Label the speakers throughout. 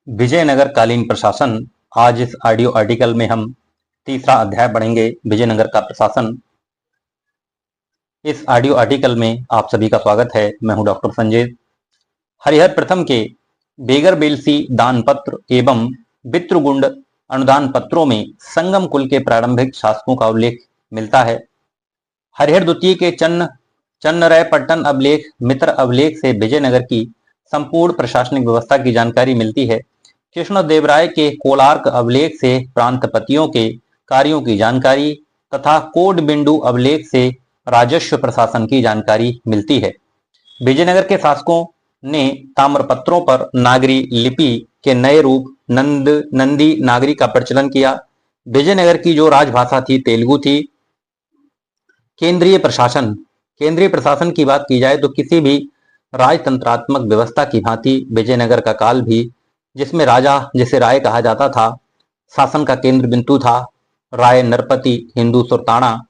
Speaker 1: विजयनगर कालीन प्रशासन। आज इस ऑडियो आर्टिकल में हम तीसरा अध्याय पढ़ेंगे, विजयनगर का प्रशासन। इस ऑडियो आर्टिकल में आप सभी का स्वागत है। मैं हूं डॉक्टर संजय। हरिहर प्रथम के बेगरबेलसी दान पत्र एवं बित्रगुंड अनुदान पत्रों में संगम कुल के प्रारंभिक शासकों का उल्लेख मिलता है। हरिहर द्वितीय के चन्नरायपट्टन अभिलेख मित्र अभिलेख से विजयनगर की संपूर्ण प्रशासनिक व्यवस्था की जानकारी मिलती है। कृष्णदेवराय के कोलार्क अभिलेख से प्रांतपतियों के कार्यों की जानकारी तथा कोडबिंडु अभिलेख से राजस्व प्रशासन की जानकारी मिलती है। विजयनगर के शासकों ने ताम्रपत्रों पर नागरी लिपि के नए रूप नंदी नागरी का प्रचलन किया। विजयनगर की जो राजभाषा थी तेलुगु थी। केंद्रीय प्रशासन की बात की जाए तो किसी भी राजतंत्रात्मक व्यवस्था की भांति विजयनगर का काल भी, जिसमें राजा, जिसे राय कहा जाता था, शासन का केंद्र बिंदु था। राय नरपति, हिंदू सुल्ताना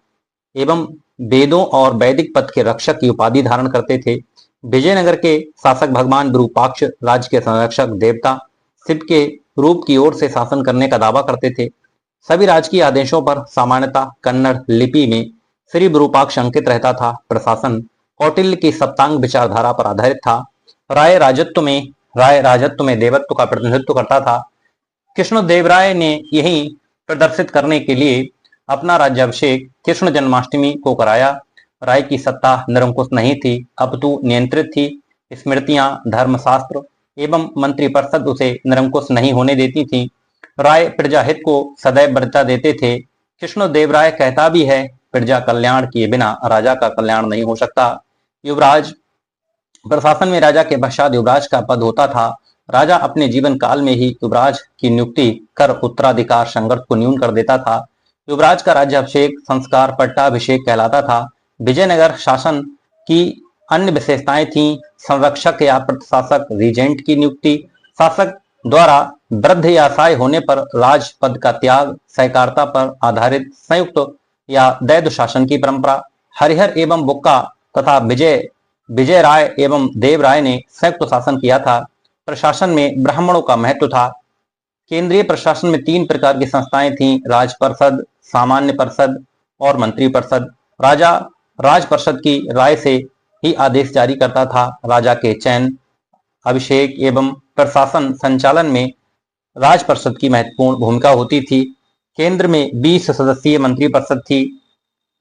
Speaker 1: एवं वेदों और वैदिक पथ के रक्षक की उपाधि धारण करते थे। विजयनगर के शासक भगवान विरूपाक्ष राज्य के संरक्षक देवता शिव के रूप की ओर से शासन करने का दावा करते थे। सभी राजकीय आदेशों पर सामान्यतः कन्नड़ लिपि में श्री विरूपाक्ष अंकित रहता था। प्रशासन कौटिल्य की सप्तांग विचारधारा पर आधारित था। राय राजत्व में देवत्व का प्रतिनिधित्व करता था। कृष्णदेवराय ने यही प्रदर्शित करने के लिए अपना राज्याभिषेक कृष्ण जन्माष्टमी को कराया। राय की सत्ता निरंकुश नहीं थी, अपितु नियंत्रित थी। स्मृतियां, धर्मशास्त्र एवं मंत्रिपरिषद उसे निरंकुश नहीं होने देती थी। राय प्रजाहित को सदैव वरीयता देते थे। कृष्णदेवराय कहता भी है, प्रजा कल्याण किए बिना राजा का कल्याण नहीं हो सकता। युवराज प्रशासन में राजा के पश्चात युवराज का पद होता था। राजा अपने जीवन काल में ही युवराज की नियुक्ति कर उत्तराधिकार संघर्ष को न्यून कर देता था। युवराज का राज्याभिषेक संस्कार पट्टाभिषेक कहलाता था। विजयनगर शासन की अन्य विशेषताएं थीं। संरक्षक या प्रशासक रीजेंट की नियुक्ति, शासक द्वारा वृद्ध या साय होने पर राज पद का त्याग, सहकारिता पर आधारित संयुक्त या दैव शासन की परंपरा। हरिहर एवं बुक्का तथा विजय राय एवं देव राय ने संयुक्त शासन किया था। प्रशासन में ब्राह्मणों का महत्व था। केंद्रीय प्रशासन में 3 प्रकार की संस्थाएं थीं, राज परिषद, सामान्य परिषद और मंत्री परिषद। राजा राज परिषद की राय से ही आदेश जारी करता था। राजा के चयन, अभिषेक एवं प्रशासन संचालन में राज परिषद की महत्वपूर्ण भूमिका होती थी। केंद्र में 20 सदस्यीय मंत्री परिषद थी।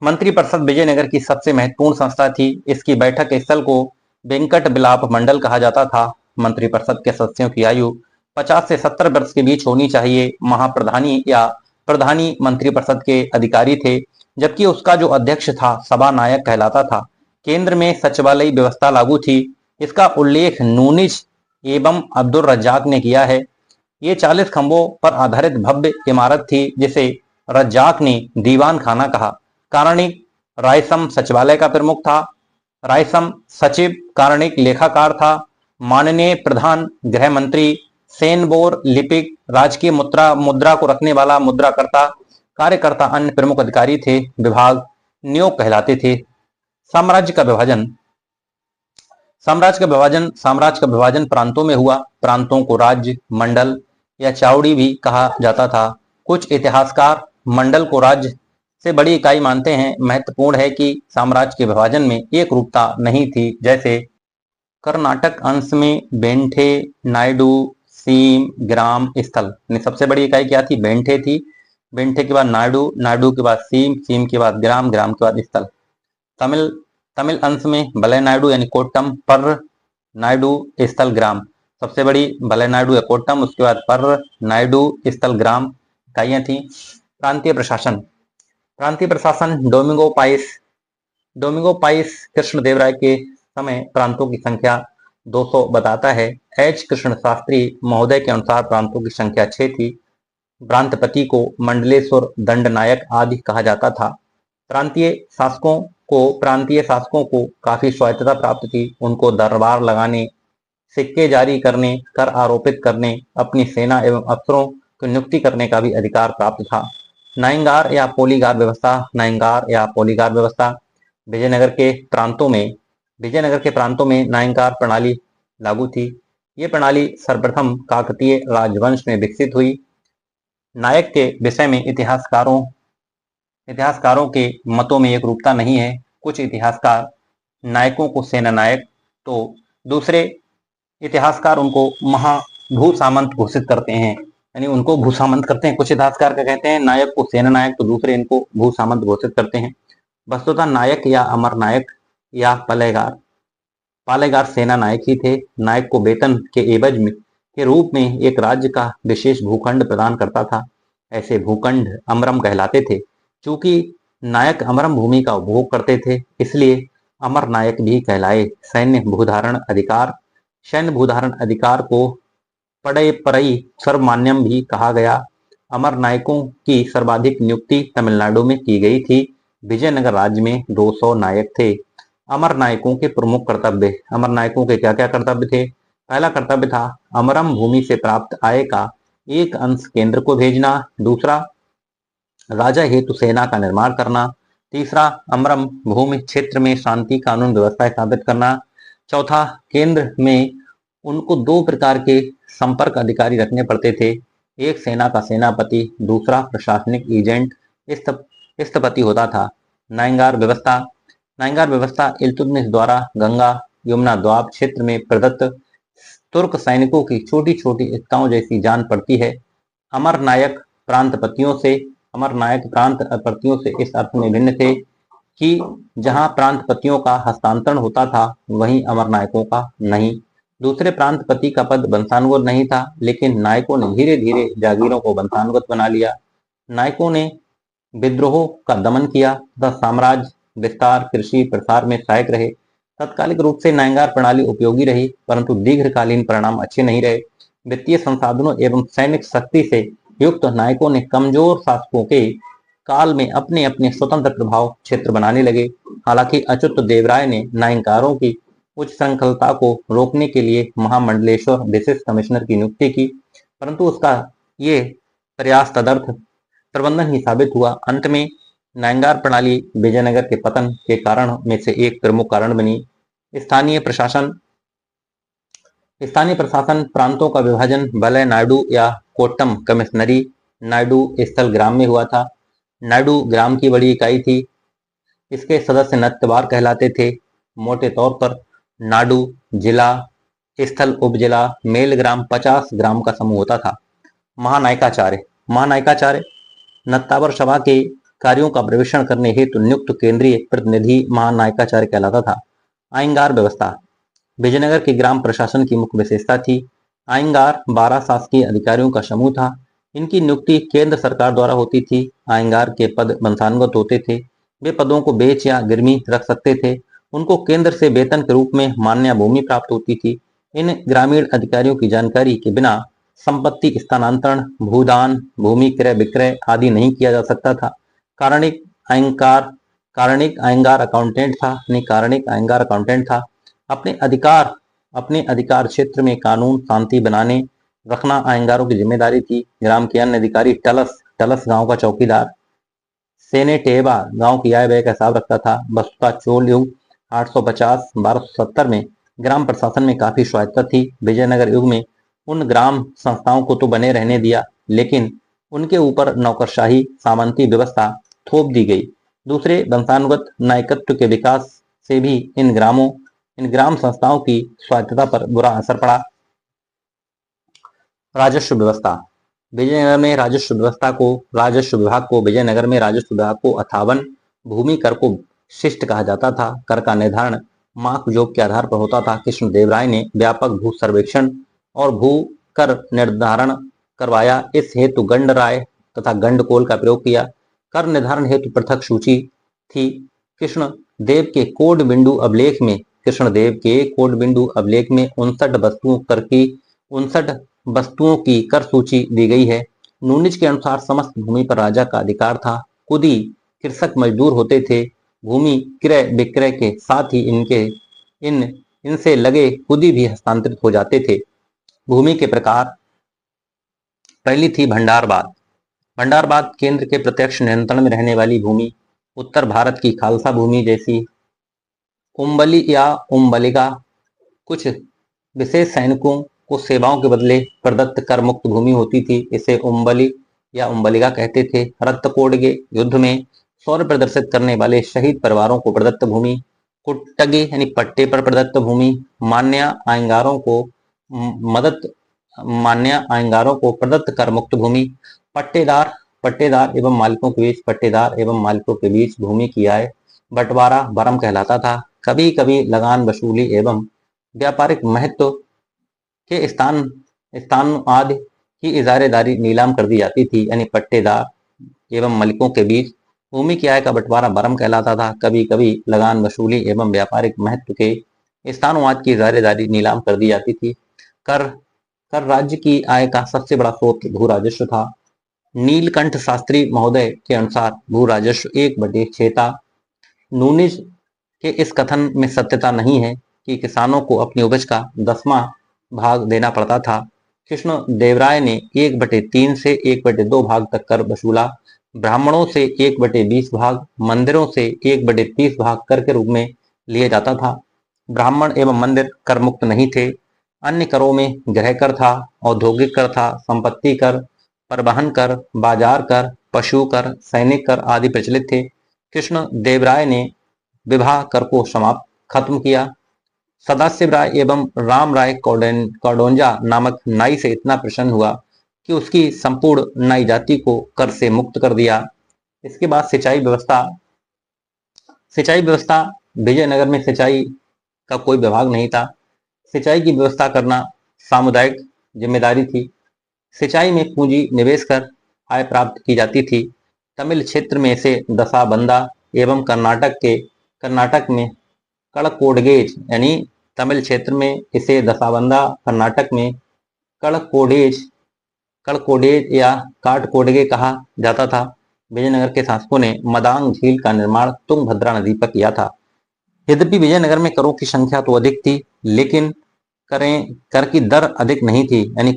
Speaker 1: मंत्री परिषद विजयनगर की सबसे महत्वपूर्ण संस्था थी। इसकी बैठक स्थल को वेंकट विलाप मंडल कहा जाता था। मंत्री परिषद के सदस्यों की आयु 50 से 70 वर्ष के बीच होनी चाहिए। महाप्रधानी या प्रधानी मंत्री परिषद के अधिकारी थे, जबकि उसका जो अध्यक्ष था सभा नायक कहलाता था। केंद्र में सचिवालय व्यवस्था लागू थी। इसका उल्लेख नूनिज एवं अब्दुल रज्जाक ने किया है। ये 40 खंभों पर आधारित भव्य इमारत थी, जिसे रज्जाक ने दीवान खाना कहा। कारणिक रायसम सचिवालय का प्रमुख था। रायसम सचिव कारणिक लेखाकार था। माननीय प्रधान गृह मंत्री, सेनबोर लिपिक, राजकीय मुद्रा को रखने वाला मुद्राकर्ता, कार्यकर्ता अन्य प्रमुख अधिकारी थे। विभाग नियोग कहलाते थे। साम्राज्य का विभाजन प्रांतों में हुआ। प्रांतों को राज्य, मंडल या चावड़ी भी कहा जाता था। कुछ इतिहासकार मंडल को राज्य से बड़ी इकाई मानते हैं। महत्वपूर्ण है कि साम्राज्य के विभाजन में एक रूपता नहीं थी। जैसे कर्नाटक अंश में बेंठे, नायडू, सीम, ग्राम, स्थल। सबसे बड़ी इकाई क्या थी? बेंठे थी। बेंठे के बाद नायडू, नायडू के बाद सीम, सीम के बाद ग्राम, ग्राम के बाद स्थल। तमिल अंश में बलय नायडू यानी कोट्टम, पर्र, नायडू, स्थल, ग्राम। सबसे बड़ी बलय नायडू या कोट्टम, उसके बाद पर्र, नायडू, स्थल, ग्राम इकाइयां थी। प्रांतीय प्रशासन डोमिंगो पाइस कृष्णदेवराय के समय प्रांतों की संख्या 200 बताता है। एच कृष्ण शास्त्री महोदय के अनुसार प्रांतों की संख्या 6 थी। प्रांतपति को मंडलेश्वर, दंडनायक आदि कहा जाता था। प्रांतीय शासकों को काफी स्वायत्तता प्राप्त थी। उनको दरबार लगाने, सिक्के जारी करने, कर आरोपित करने, अपनी सेना एवं अफसरों की नियुक्ति करने का भी अधिकार प्राप्त था। नायंगार या पोलीगार व्यवस्था विजयनगर के प्रांतों में नायंगार प्रणाली लागू थी। ये प्रणाली सर्वप्रथम काकतीय राजवंश में विकसित हुई। नायक के विषय में इतिहासकारों के मतों में एकरूपता नहीं है। कुछ इतिहासकार नायकों को सेना नायक, तो दूसरे इतिहासकार उनको महाभूसामंत घोषित करते हैं, यानी उनको भूसामंत करते हैं। कुछ इतिहासकार क्या कहते हैं, नायक को सेना नायक, तो दूसरे इनको भूसामंत घोषित करते हैं। वस्तुतः नायक या अमर नायक या पालेगार सेना नायक ही थे। नायक को वेतन के एवज में के रूप में एक राज्य का विशेष भूखंड प्रदान करता था। ऐसे भूखंड अमरम कहलाते थे। चूंकि नायक अमरम भूमि का उपभोग करते थे, इसलिए अमर नायक भी कहलाए। सैन्य भूधारण अधिकार को पड़े परई सर्वमान्यम भी कहा गया। अमर नायकों की सर्वाधिक नियुक्ति तमिलनाडु में की गई थी। विजयनगर राज्य में 200 नायक थे। अमर नायकों के प्रमुख कर्तव्य। अमर नायकों के क्या क्या कर्तव्य थे? पहला कर्तव्य था अमरम भूमि से प्राप्त आय का एक अंश केंद्र को भेजना। दूसरा, राजा हेतु सेना का निर्माण करना। तीसरा, अमरम भूमि क्षेत्र में शांति कानून व्यवस्था स्थापित करना। चौथा, केंद्र में उनको 2 प्रकार के संपर्क अधिकारी रखने पड़ते थे। एक सेना का सेनापति, दूसरा प्रशासनिक एजेंट स्थपति होता था। नायंगार व्यवस्था इल्तुतमिश द्वारा गंगा यमुना द्वाब क्षेत्र में प्रदत्त तुर्क सैनिकों की छोटी छोटी एकताओं जैसी जान पड़ती है। अमर नायक प्रांत पतियों से इस अर्थ में भिन्न थे कि जहां प्रांत पतियों का हस्तांतरण होता था, वहीं अमर नायकों का नहीं। दूसरे प्रांतपति का पद वंशानुगत नहीं था, लेकिन नायकों ने धीरे धीरे जागीरों को वंशानुगत बना लिया। नायकों ने विद्रोहों का दमन किया तथा साम्राज्य विस्तार कृषि प्रसार में सहायक रहे। तत्कालिक रूप से नायंगार प्रणाली उपयोगी रही, परंतु दीर्घकालीन परिणाम अच्छे नहीं रहे। वित्तीय संसाधनों एवं सैनिक शक्ति से युक्त नायकों ने कमजोर शासकों के काल में अपने अपने स्वतंत्र प्रभाव क्षेत्र बनाने लगे। हालांकि अच्युत देवराय ने नायंकारों की उच्च श्रृंखलता को रोकने के लिए महामंडलेश्वर विशेष कमिश्नर की नियुक्ति की, परंतु उसका ये प्रयास तदर्थ प्रबंधन ही साबित हुआ। अंत में नायंगार प्रणाली विजयनगर के पतन के कारण में से एक प्रमुख कारण बनी। स्थानीय प्रशासन प्रांतों का विभाजन वलय नायडू या कोट्टम कमिश्नरी नायडू स्थल ग्राम में हुआ था। नायडू ग्राम की बड़ी इकाई थी। इसके सदस्य नत्तवार कहलाते थे। मोटे तौर पर नाडू जिला स्थल उपजिला मेल ग्राम 50 ग्राम का समूह होता था। महानायकाचार्य नत्तावर सभा के कार्यों का प्रवेशन करने हेतु नियुक्त केंद्रीय प्रतिनिधि महानायकाचार्य कहलाता था। आयंगार व्यवस्था विजयनगर के ग्राम प्रशासन की मुख्य विशेषता थी। आयंगार 12 शासकीय अधिकारियों का समूह था। इनकी नियुक्ति केंद्र सरकार द्वारा होती थी। आयंगार के पद वंशानुगत होते थे। वे पदों को बेच या गिरवी रख सकते थे। उनको केंद्र से वेतन के रूप में मान्य भूमि प्राप्त होती थी। इन ग्रामीण अधिकारियों की जानकारी के बिना संपत्ति स्थानांतरण, भूदान, भूमि क्रय विक्रय आदि नहीं किया जा सकता था। कारणिक आयंगार अकाउंटेंट था। अपने अधिकार क्षेत्र में कानून शांति बनाने रखना आयंगारों की जिम्मेदारी थी। ग्राम के अन्य अधिकारी टलस गांव का चौकीदार, सेनेटेवा गांव की आय व्यय का हिसाब रखता था। वस्तुतः चोल युग 850-1270 में ग्राम प्रशासन में काफी स्वायत्तता थी। विजयनगर युग में उन ग्राम संस्थाओं को तो बने रहने दिया, लेकिन उनके ऊपर नौकरशाही सामंती व्यवस्था थोप दी गई। दूसरे वंशानुगत नायकत्व के विकास से भी इन ग्राम संस्थाओं की स्वायत्तता पर बुरा असर पड़ा। राजस्व व्यवस्था विजयनगर में राजस्व विभाग को अथावन भूमि कर को शिष्ट कहा जाता था। कर का निर्धारण मार्क जोग के आधार पर होता था। कृष्णदेवराय ने व्यापक भू सर्वेक्षण और भू कर निर्धारण करवाया। इस हेतु गंड राय तथा गंडकोल का प्रयोग किया। कर निर्धारण हेतु पृथक सूची थी। कृष्णदेव के कोड बिंदु अभिलेख में 59 वस्तुओं की कर सूची दी गई है। नूनिज के अनुसार समस्त भूमि पर राजा का अधिकार था। कुदी कृषक मजदूर होते थे। भूमि क्रय विक्रय के साथ ही इनसे लगे कुदी भी हस्तांतरित हो जाते थे। भूमि के प्रकार, पहली थी भंडारबाद केंद्र के प्रत्यक्ष नियंत्रण में रहने वाली भूमि। उत्तर भारत की खालसा भूमि जैसी उम्बली या उम्बलिका कुछ विशेष सैनिकों को सेवाओं के बदले प्रदत्त कर मुक्त भूमि होती थी। इसे उम्बली या उम्बलिका कहते थे। रत्तकोडगे युद्ध में शौर्य प्रदर्शित करने वाले शहीद परिवारों को प्रदत्त भूमि, कुट्टगे यानी पट्टे पर प्रदत्त भूमि, मान्य आयंगारों को मदद मान्य आयंगारों को प्रदत्त कर मुक्त भूमि, पट्टेदार पट्टेदार एवं मालिकों के बीच पट्टेदार एवं मालिकों के बीच भूमि की आय बंटवारा भरम कहलाता था। कभी कभी लगान वसूली एवं व्यापारिक महत्व के स्थान आदि की इजारेदारी नीलाम कर दी जाती थी। यानी पट्टेदार एवं मालिकों के बीच भूमि की आय का बंटवारा भरम कहलाता था। कभी कभी लगान वसूली एवं व्यापारिक महत्व के स्थानवाद की इजारेदारी नीलाम कर दी जाती थी। कर कर राज्य की आय का सबसे बड़ा स्रोत भू राजस्व था। नीलकंठ शास्त्री महोदय के अनुसार भू राजस्व 1/6 था। नूनिज के इस कथन में सत्यता नहीं है कि किसानों को अपनी उपज का 10वां भाग देना पड़ता था। कृष्ण देवराय ने 1/3 से 1/2 भाग तक कर वसूला। ब्राह्मणों से 1/20 भाग, मंदिरों से 1/30 भाग कर के रूप में लिया जाता था। ब्राह्मण एवं मंदिर कर मुक्त नहीं थे। अन्य करों में गृह कर था, औद्योगिक कर था, संपत्ति कर, परिवहन कर, बाजार कर, पशु कर, सैनिक कर आदि प्रचलित थे। कृष्ण देवराय ने विवाह कर को खत्म किया। सदाशिव राय एवं राम राय कौडोंजा नामक नाई से इतना प्रसन्न हुआ कि उसकी संपूर्ण नाई जाति को कर से मुक्त कर दिया। इसके बाद सिंचाई व्यवस्था विजयनगर में सिंचाई का कोई विभाग नहीं था। सिंचाई की व्यवस्था करना सामुदायिक जिम्मेदारी थी। सिंचाई में पूंजी निवेश कर आय प्राप्त की जाती थी। तमिल क्षेत्र में इसे दसाबंदा एवं कर्नाटक में कड़कोडगेज यानी तमिल क्षेत्र में इसे दसाबंदा, कर्नाटक में कड़कोडेज या काटकोडगे कहा जाता था। विजयनगर के शासकों ने मदांग झील का निर्माण तुंगभद्रा नदी पर किया था। यद्यपि विजयनगर में करों की संख्या तो अधिक थी, लेकिन कर की दर अधिक नहीं थी। यानी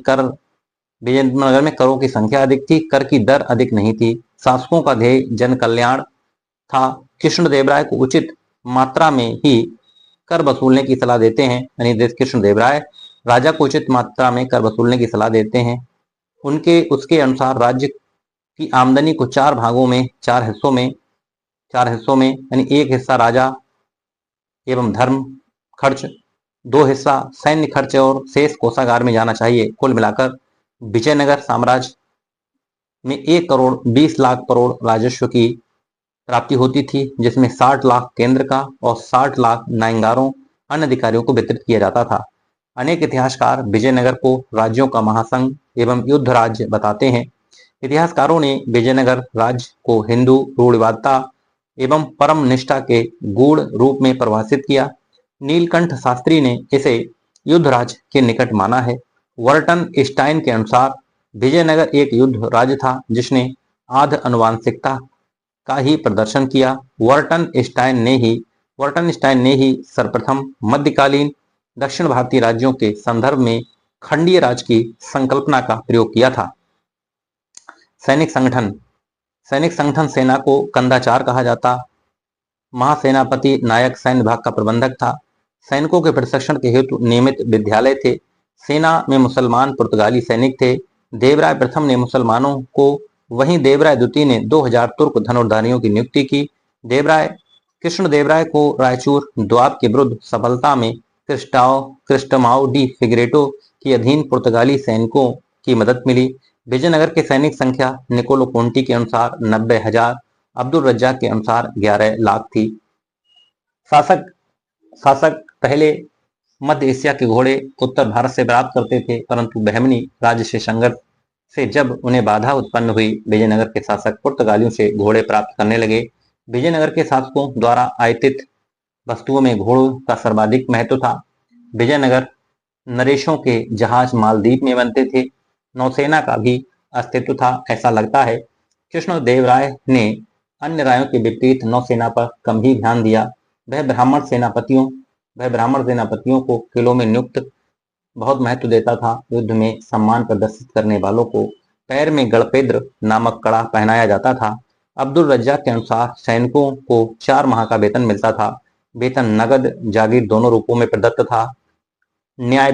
Speaker 1: विजयनगर में करों की संख्या अधिक थी, कर की दर अधिक नहीं थी। शासकों का ध्येय जन कल्याण था। कृष्णदेवराय को उचित मात्रा में ही कर वसूलने की सलाह देते हैं। यानी कृष्णदेवराय राजा को उचित मात्रा में कर वसूलने की सलाह देते हैं। उसके अनुसार राज्य की आमदनी को 4 भागों में 4 हिस्सों में यानी एक हिस्सा राजा एवं धर्म खर्च, 2 हिस्सा सैन्य खर्च और शेष कोषागार में जाना चाहिए। कुल मिलाकर विजयनगर साम्राज्य में 1 करोड़ 20 लाख करोड़ राजस्व की प्राप्ति होती थी, जिसमें 60 लाख केंद्र का और 60 लाख नायंगारों अन्य अधिकारियों को वितरित किया जाता था। अनेक इतिहासकार विजयनगर को राज्यों का महासंघ एवं युद्ध राज्य बताते हैं। इतिहासकारों ने विजयनगर राज्य को हिंदू रूढ़िवादिता एवं परम निष्ठा के गूढ़ रूप में परिभाषित किया। नीलकंठ शास्त्री ने इसे युद्ध राज्य के निकट माना है। वर्टन स्टाइन के अनुसार विजयनगर एक युद्ध राज्य था, जिसने आध अनुवांशिकता का ही प्रदर्शन किया। वर्टन स्टाइन ने ही सर्वप्रथम मध्यकालीन दक्षिण भारतीय राज्यों के संदर्भ में खंडीय राज्य की संकल्पना का प्रयोग किया था। सैनिक संगठन सेना को कंदाचार कहा जाता। महासेनापति नायक सैन्य विभाग का प्रबंधक था। सैनिकों के प्रशिक्षण के हेतु नियमित विद्यालय थे। सेना में मुसलमान पुर्तगाली सैनिक थे। देवराय प्रथम ने मुसलमानों को, वहीं देवराय द्वितीय ने 2000 तुर्क धनुर्धारियों की नियुक्ति की। कृष्ण देवराय को रायचूर द्वाब के विरुद्ध सफलता में क्रिस्टमाओ डी फिगरेटो के अधीन पुर्तगाली सैनिकों की मदद मिली। विजयनगर के सैनिक संख्या निकोलो कोंटी के अनुसार 90,000, अब्दुल रज्जाक के अनुसार 11 लाख थी। शासक पहले मध्य एशिया के घोड़े उत्तर भारत से प्राप्त करते थे, परंतु बहमनी राज्य से संघर्ष से जब उन्हें बाधा उत्पन्न हुई, विजयनगर के शासक पुर्तगालियों से घोड़े प्राप्त करने लगे। विजयनगर के शासकों द्वारा आयातित वस्तुओं में घोड़ों का सर्वाधिक महत्व था। विजयनगर नरेशों के जहाज मालदीव में बनते थे। नौसेना का भी अस्तित्व था। ऐसा लगता है कृष्णदेवराय ने अन्य रायों के विपरीत नौसेना पर कम ही ध्यान दिया। वह ब्राह्मण सेनापतियों को किलों में नियुक्त बहुत महत्व देता था। युद्ध में सम्मान प्रदर्शित करने वालों को पैर में गणपेद्र नामक कड़ा पहनाया जाता था। अब्दुल रज्जाक के अनुसार सैनिकों को 4 माह का वेतन मिलता था। वेतन नगद जागीर दोनों रूपों में प्रदत्त था। न्याय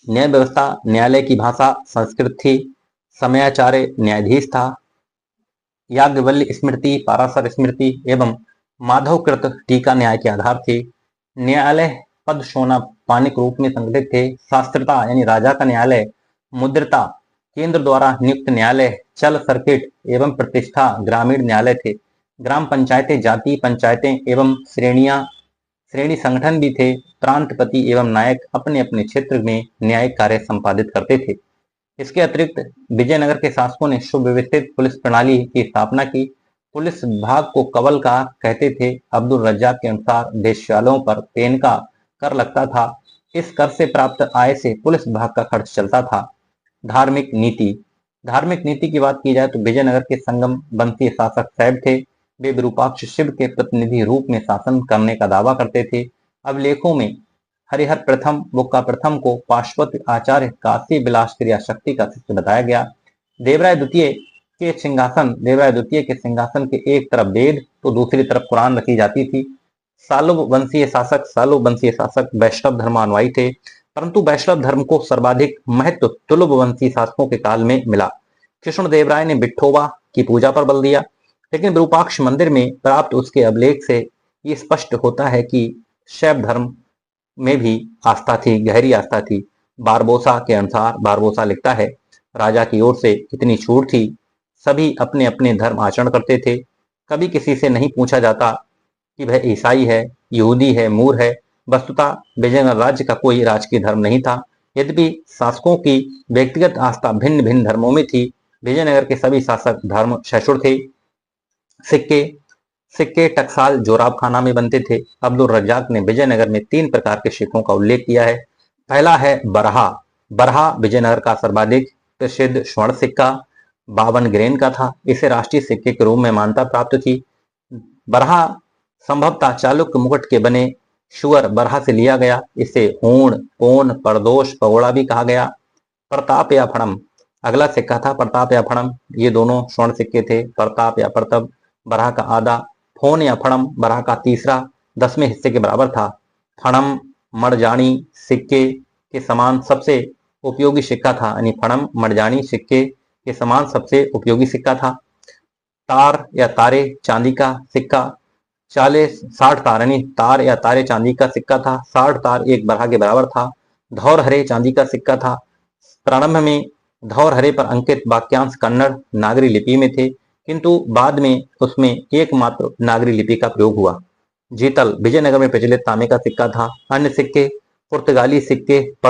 Speaker 1: न्याय व्यवस्था, न्यायालय की भाषा संस्कृत थी। समयाचार्य न्यायाधीश था। याज्ञवल्क्य स्मृति, पाराशर स्मृति एवं माधवकृत टीका न्याय के आधार थे। न्यायालय पद सोना पानिक रूप में संगठित थे। शास्त्रता यानी राजा का न्यायालय, मुद्रता केंद्र द्वारा नियुक्त न्यायालय, चल सर्किट एवं प्रतिष्ठा ग्रामीण न्यायालय थे। ग्राम पंचायतें, जाति पंचायतें एवं श्रेणी संगठन भी थे। प्रांतपति एवं नायक अपने अपने क्षेत्र में न्यायिक कार्य संपादित करते थे। इसके अतिरिक्त विजयनगर के शासकों ने सुव्यवस्थित पुलिस प्रणाली की स्थापना की। पुलिस विभाग को कवल का कहते थे। अब्दुल रज्जाक के अनुसार वेश्यालयों पर पेन का कर लगता था। इस कर से प्राप्त आय से पुलिस विभाग का खर्च चलता था। धार्मिक नीति, धार्मिक नीति की बात की जाए तो विजयनगर के संगम वंशीय शासक सैब थे। वे विरूपाक्ष शिव के प्रतिनिधि रूप में शासन करने का दावा करते थे। अभिलेखों में हरिहर प्रथम बुक्का प्रथम को पार्श्वत आचार्य काशी विलास क्रिया शक्ति का शिष्य बताया गया। देवराय द्वितीय के सिंहासन के एक तरफ वेद तो दूसरी तरफ कुरान रखी जाती थी। सालुब वंशीय शासक वैष्णव धर्मानुयायी थे, परंतु वैष्णव धर्म को सर्वाधिक महत्व तुलुब वंशीय शासकों के काल में मिला। कृष्णदेवराय ने विठोबा की पूजा पर बल दिया, लेकिन विरूपाक्ष मंदिर में प्राप्त उसके अभिलेख से ये स्पष्ट होता है कि शैव धर्म में भी आस्था थी, गहरी आस्था थी। बारबोसा के अनुसार, बारबोसा लिखता है, राजा की ओर से इतनी छूट थी, सभी अपने अपने धर्म आचरण करते थे। कभी किसी से नहीं पूछा जाता कि वह ईसाई है, यहूदी है, मूर है। वस्तुतः विजयनगर राज्य का कोई राजकीय धर्म नहीं था। यद्यपि शासकों की व्यक्तिगत आस्था भिन्न भिन्न धर्मों में थी, विजयनगर के सभी शासक धर्म सहिष्णु थे। सिक्के टकसाल जोराब खाना में बनते थे। अब्दुल रज्जाक ने विजयनगर में 3 प्रकार के सिक्कों का उल्लेख किया है। पहला है बरहा। बरहा विजयनगर का सर्वाधिक प्रसिद्ध स्वर्ण सिक्का 52 ग्रेन का था। इसे राष्ट्रीय सिक्के के रूप में मान्यता प्राप्त थी। बरहा संभवतः चालुक्य मुकुट के बने शुअर बरहा से लिया गया। इसे हूण, पोन, परदोष, पगोड़ा भी कहा गया। प्रताप या फणम अगला सिक्का था। प्रताप या फणम ये दोनों स्वर्ण सिक्के थे। प्रताप या प्रताप बरहा का आधा, फोन या फणम बरहा का तीसरा 10वें हिस्से के बराबर था। फणम मर्जानी सिक्के के समान सबसे उपयोगी सिक्का था, यानी फणम मर्जानी सिक्के के समान सबसे उपयोगी सिक्का था। तार या तारे चांदी का सिक्का 60 तार, यानी तार या तारे चांदी का सिक्का था। 60 तार एक बरहा के बराबर था। धौर हरे चांदी का सिक्का था। प्रारंभ में धौर हरे पर अंकित वाक्यांश कन्नड़ नागरी लिपि में थे, किंतु बाद में उसमें एकमात्र नागरी लिपि का प्रयोग हुआ। जीतल विजयनगर में प्रचलित तांबे का सिक्का था। अन्य सिक्के पुर्तगाली सिक्के पर